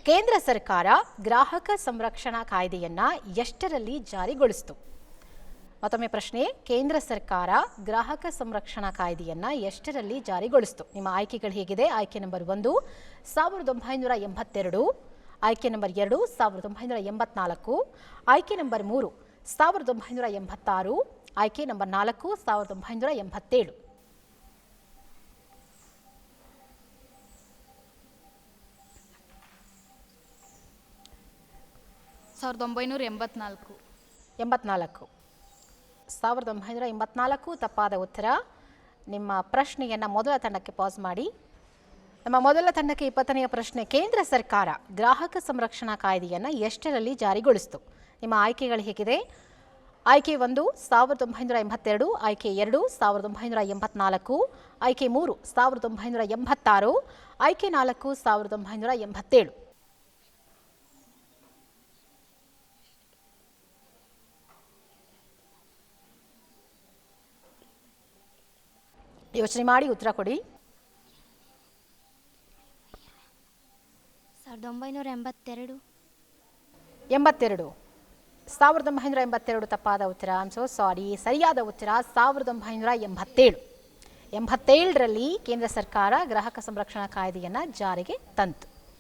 ಕೇಂದ್ರ ಸರ್ಕಾರ ಗ್ರಾಹಕ ಸಂರಕ್ಷಣಾ ಕಾಯ್ದೆಯನ್ನ ಎಷ್ಟರಲ್ಲಿ ಜಾರಿಗೊಳಿಸಿತು? ಮತ್ತೊಮ್ಮೆ ಪ್ರಶ್ನೆ, ಕೇಂದ್ರ ಸರ್ಕಾರ ಗ್ರಾಹಕ ಸಂರಕ್ಷಣಾ ಕಾಯ್ದೆಯನ್ನ ಎಷ್ಟರಲ್ಲಿ ಜಾರಿಗೊಳಿಸಿತು? ನಿಮ್ಮ ಆಯ್ಕೆಗಳು ಹೇಗಿದೆ? ಆಯ್ಕೆ ನಂಬರ್ 1 1982, ಆಯ್ಕೆ ನಂಬರ್ 2 1984, ಆಯ್ಕೆ ನಂಬರ್ 3 1986, ಆಯ್ಕೆ ನಂಬರ್ 4 1987. ಎಂಬತ್ನಾಲ್ಕು 1984 ತಪ್ಪಾದ ಉತ್ತರ. ನಿಮ್ಮ ಪ್ರಶ್ನೆಯನ್ನು ಮೊದಲ ತಂಡಕ್ಕೆ ಪಾಸ್ ಮಾಡಿ. ನಮ್ಮ ಮೊದಲ ತಂಡಕ್ಕೆ 20ನೆಯ ಪ್ರಶ್ನೆ, ಕೇಂದ್ರ ಸರ್ಕಾರ ಗ್ರಾಹಕ ಸಂರಕ್ಷಣಾ ಕಾಯ್ದೆಯನ್ನು ಎಷ್ಟರಲ್ಲಿ ಜಾರಿಗೊಳಿಸಿತು? ನಿಮ್ಮ ಆಯ್ಕೆಗಳು ಹೇಗಿದೆ? ಆಯ್ಕೆ 1 1982, ಆಯ್ಕೆ 2 1984, ಆಯ್ಕೆ 3 1986, ಆಯ್ಕೆ 4 1987. ಯೋಚನೆ ಮಾಡಿ ಉತ್ತರ ಕೊಡಿ. 1982. 1982 ತಪ್ಪಾದ ಉತ್ತರ. I am so sorry. ಸರಿಯಾದ ಉತ್ತರ 1987. 87ರಲ್ಲಿ ಕೇಂದ್ರ ಸರ್ಕಾರ ಗ್ರಾಹಕ ಸಂರಕ್ಷಣಾ ಕಾಯ್ದೆಯನ್ನು ಜಾರಿಗೆ ತಂತು.